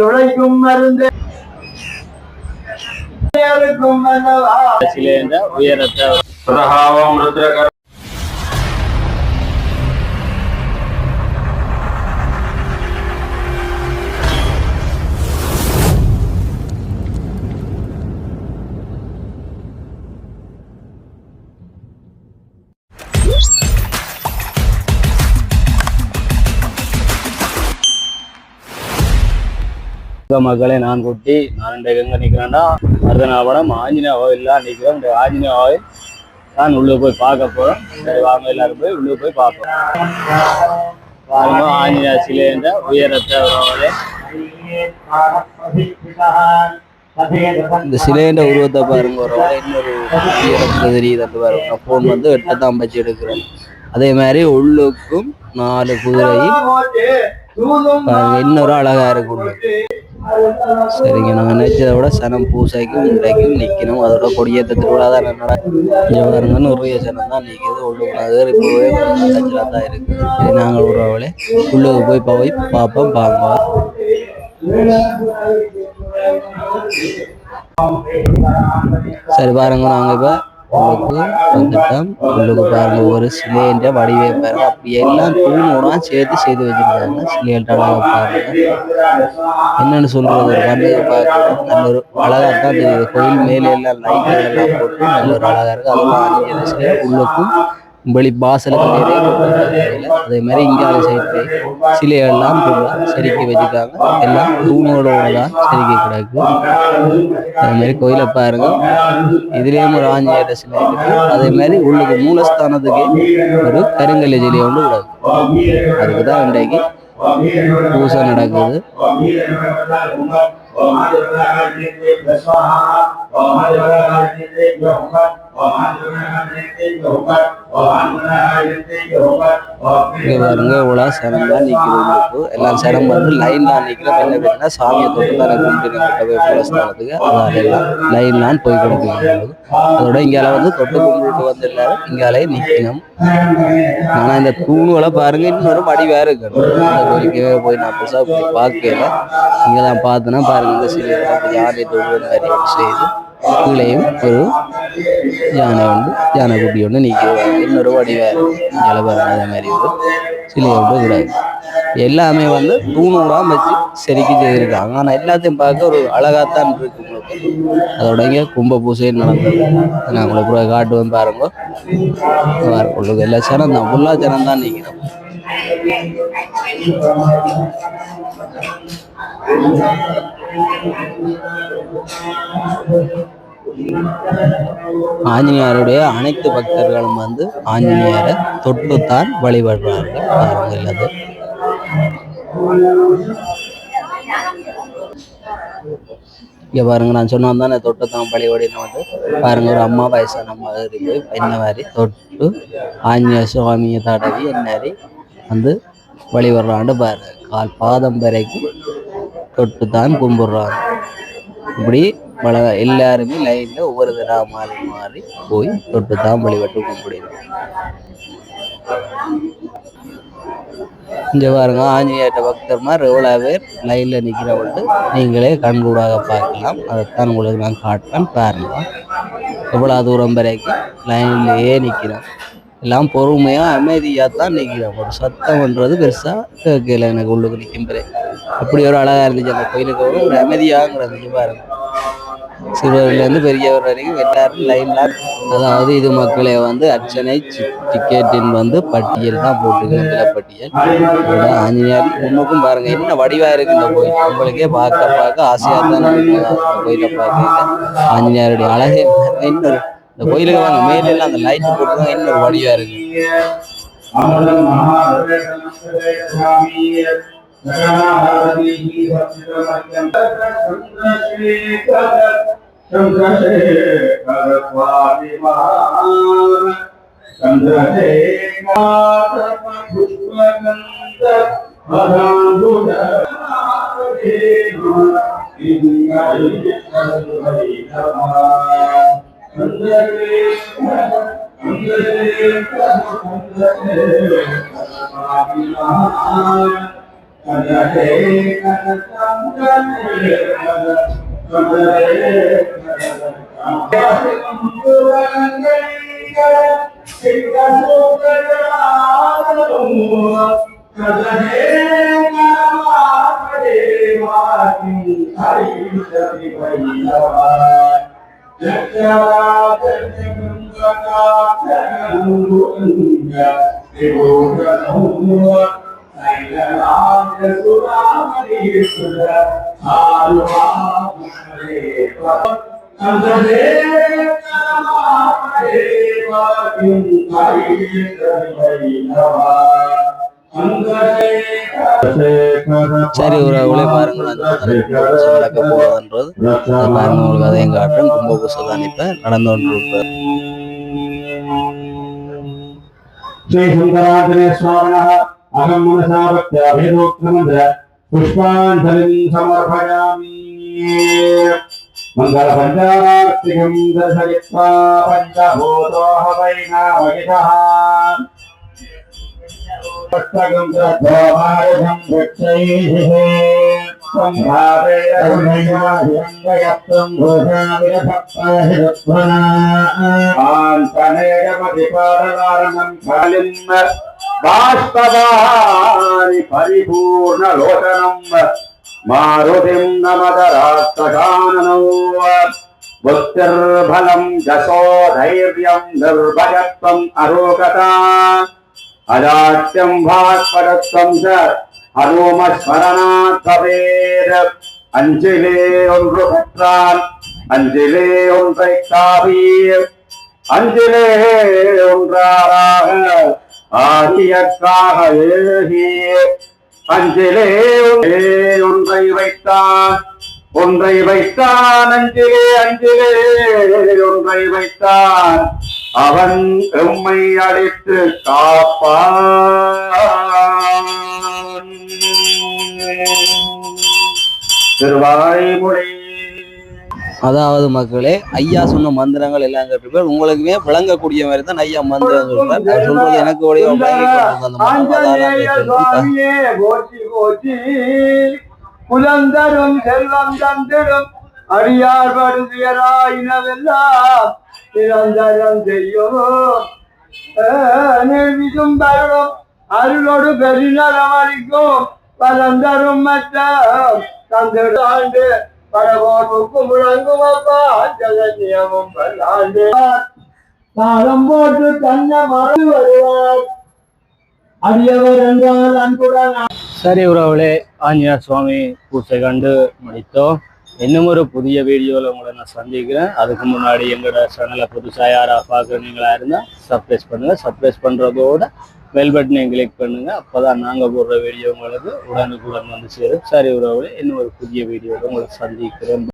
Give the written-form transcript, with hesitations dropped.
உழைக்கும் மருந்து உயரத்தை மக்களை நான் குட்டி நான் எங்க நிக்கிறேன்னா மருதநாபடம் ஆஞ்சநேய கோயில்லாம் நிக்கிறோம். இந்த ஆஞ்சநேய கோயில் நான் உள்ள போய் பார்க்க போறோம். சரி வாங்க எல்லாரும் போய் உள்ள போய் பார்ப்போம். பாருங்க ஆஞ்சநேய சிலைன்ற உயரத்தை இந்த சிலைன்ற உருவத்தை பாருங்க. ஒரு இன்னொரு உயரத்துல தெரியுது பாருங்க. போன் வந்து 8 எடுக்கிறேன். அதே மாதிரி உள்ளுக்கும் 4 குதிரையும் இன்னொரு அழகா இருக்கும். சரிங்க, நாங்கள் நினைச்சதை விட சனம் பூசைக்கும் இன்றைக்கும் நிற்கணும். அதோட கொடியேற்ற திருவிழா தான் பாருங்க. நிறைய சனம் தான் நிற்கிது. உள்ளுக்கு இப்போவே கச்சலாக தான் இருக்குது. சரி நாங்கள் விடுறவளே உள்ளுக்கு போய் பார்ப்போம். பார்ப்போம். சரி பாருங்க, நாங்கள் இப்போ உள்ளுக்கு வந்துட்டோம். உள்ளுக்கு பாருங்க ஒரு சிலைன்ற வடிவே பாருங்க. அப்படி எல்லாம் தூணோட சேர்த்து செய்து வச்சிருக்காங்க. சிலைன்ற அழகா பாருங்க. என்னன்னு சொல்றது, ஒரு கண்ணுக்கு பார்க்க நல்ல ஒரு அழகா தான் தெரியுது. கோயில் மேலே எல்லாம் லைட்டுகள் எல்லாம் போட்டு நல்ல ஒரு அழகா இருக்கு. அதெல்லாம் ஆஞ்சநேய சிலை உள்ளுக்கும் வெளி வாசலுக்கு அதே மாதிரி இங்கால சைட்டு சிலையெல்லாம் செதுக்கி வச்சுருக்காங்க. எல்லாம் தூணோட தான் செதுக்கி கிடக்கு. அதே மாதிரி கோயிலை பாருங்க. இதுலேயும் ஒரு ஆஞ்சநேயர் சிலை இருக்கு. அதே மாதிரி உள்ளுக்கு மூலஸ்தானத்துக்கு ஒரு கருங்கல் சிலை ஒன்று கிடக்கு. அதுக்கு தான் இன்றைக்கு பூசை நடக்குது. பாருங்க இவ்வளோ சனம் தான் நிற்கிறது. எல்லாம் சனம் வந்து லைன் தான் நிற்கிறோம். என்ன பேருன்னா சாமியை தொட்டு தான் கும்பிட்டு அதால எல்லாம் லைன் தான் போய் கொடுக்கணும். அதோட இங்கால வந்து தொட்டு கும்பிட்டு வந்து எல்லாரும் இங்காலே நிற்கணும். ஆனா இந்த தூணுகளை பாருங்க இன்னொரு வடிவா இருக்கணும். அந்த கோரிக்கையே போய் நான் பெருசா போய் பார்க்கல. இங்கதான் பார்த்தோன்னா பாருங்க இந்த சிலை யானை தொழுவது மாதிரி ஒன்று செய்து கீழையும் ஒரு யானை வந்து யானை குட்டி ஒன்று நிற்கிறது. இன்னொரு வடிவாக இங்கே பாருங்க. அதே மாதிரி ஒரு சிலை ஒன்று கிடையாது. எல்லாமே வந்து தூணூடாக வச்சு செதுக்கி செய்திருக்காங்க. ஆனால் எல்லாத்தையும் பார்க்க ஒரு அழகாத்தான் இருக்கு உங்களுக்கு. அதோட இங்கே கும்ப பூசை நடந்தது. நான் உங்களுக்கு கூட காட்டுவேன் பாருங்க. உங்களுக்கு எல்லா சனம் தான் ஃபுல்லா சனம் தான் நிற்கிறோம். ஆஞ்சநேயருடைய அனைத்து பக்தர்களும் வந்து ஆஞ்சநேயரை தொட்டுத்தான் வழிபடுறார்கள். அது இங்க பாருங்க, நான் சொன்னா தானே தொட்டுத்தான் வழிபடினு வந்து பாருங்க. ஒரு அம்மா வயசான அம்மா இருக்கு. என்ன மாதிரி தொட்டு ஆஞ்சநேய சுவாமியை தடவி என்ன வந்து வழிபடுறான்னு பாருங்க. கால் பாதம் வரைக்கும் தொட்டு தான் கும்பிடுறாங்க. இப்படி எல்லாருமே லைன்ல ஒவ்வொரு தடவை மாறி மாறி போய் தொட்டு தான் வழிபட்டு கும்பிடணும். இங்க பாருங்க ஆஞ்சநேயர் பக்தர்மார் எவ்வளோ பேர் லைன்ல நிற்கிறவங்க நீங்களே கண்கூடாக பார்க்கலாம். அதைத்தான் உங்களுக்கு நான் காட்டுறேன் பாருங்க. எவ்வளோ தூரம் வரைக்கும் லைன்லயே நிற்கிறோம். எல்லாம் பொறுமையா அமைதியா தான் நிற்கிறோம். ஒரு சத்தம்ன்றது பெருசா கேட்கல எனக்கு உள்ளுக்கு நிற்கும் பிறகு. அப்படி ஒரு அழகா இருந்துச்சு அந்த கோயிலுக்கு. ஒரு அமைதியாங்கிறது பாருங்க. சிறுவர்லேருந்து பெரியவர் வரைக்கும் எல்லாரும் லைன்ல. அதாவது இது மக்களை வந்து அர்ச்சனை டிக்கெட்டின் வந்து பட்டியல் தான் போட்டுக்கணும். விலைப்பட்டியல். ஆஞ்சநேயர் முன்னுக்கும் பாருங்க என்ன வடிவா இருக்கு இந்த கோயில். உங்களுக்கே பார்க்க ஆசையா தான் கோயிலை பார்க்க. ஆஞ்சநேயருடைய அழகே இன்னொரு இந்த கோயிலுக்கு வாங்க மேல எல்லாம் அந்த லைட் போட்டுதான் இன்னொரு வடிவா இருக்கு. சரி உறவுகளே பாருங்க, நடக்க போகுதுன்றது பாருங்க, உங்களுக்கு அதையும் காட்டுறேன். கும்பகோஷம் தான் இப்ப நடந்து கொண்டிருப்ப. श्री शंकराचार्य स्वामिनः अहं मनसा भक्त्याभिनोक्तमन्त्र पुष्पाञ्जलिं समर्पयामि। मङ्गलपञ्चारार्तिकं दर्शयित्वा पञ्चभूतोः वैनावयितः पुस्तकं दत्त्वा वृक्षैः संभावेयं भूषाविरभक्ताहिरध्वनान्तनेयमधिपादवारणं कालिं बाष्पवारि परिपूर्णलोचनं मारुतिं नमत राष्ट्रकाननौ बुद्धिर्बलं जसो धैर्यं निर्भयत्वम् अरोगता अजात्यं भास्वरत्वं च அருமஸ்மரணாத் பவேத். அஞ்சிலே ஒன்று பெற்றான் அஞ்சிலே ஒன்றை காவீர் அஞ்சிலே ஒன்றாராக ஆகியற்காக ஏகீர். அஞ்சிலே ஒன்றை வைத்தான் ஒன்றை வைத்தான் அஞ்சிலே அஞ்சிலே ஒன்றை வைத்தான் அவன் எம்மை அடித்து காப்பான். திருவாய்மொழி. அதாவது மக்களே, ஐயா சொன்ன மந்திரங்கள் எல்லாம் கேட்டு உங்களுக்குமே விளங்கக்கூடிய மாதிரி தான் ஐயா மந்திரம் சொல்றாரு. சொல்றது எனக்கு புலந்தரும் செல்வம் தந்திடும் அடியார் படுதியராயினவெல்லாம் நிரந்தரம் செய்யும் நிர்விசும் தருணம் அருளோடு பெருநலம் அளிக்கும் பலந்தரும் மற்ற தந்திடாண்டு படகோர்வுக்கு முழங்கும் அப்பா ஜெகநியமும் பல்லாண்டு காலம் போட்டு தன்னை மறந்து வருவார் அடியவர் என்றால் அன்புடன். சரி உறவுகளே, ஆஞ்சநேயர் சுவாமி பூசை கண்டு முடித்தோம். இன்னும் ஒரு புதிய வீடியோவில் உங்களை நான் சந்திக்கிறேன். அதுக்கு முன்னாடி எங்களோட சேனலை புதுசாக யாராக பார்க்குறீங்களா இருந்தால் சப்ஸ்கிரைப் பண்ணுங்கள். சப்ஸ்கிரைப் பண்ணுறதோட பெல் பட்டனையும் கிளிக் பண்ணுங்கள். அப்போ தான் நாங்கள் போடுற வீடியோ உங்களுக்கு உடனுக்குடன் வந்து சேரும். சரி உறவுகளே, இன்னும் ஒரு புதிய வீடியோவில் உங்களை சந்திக்கிறேன்.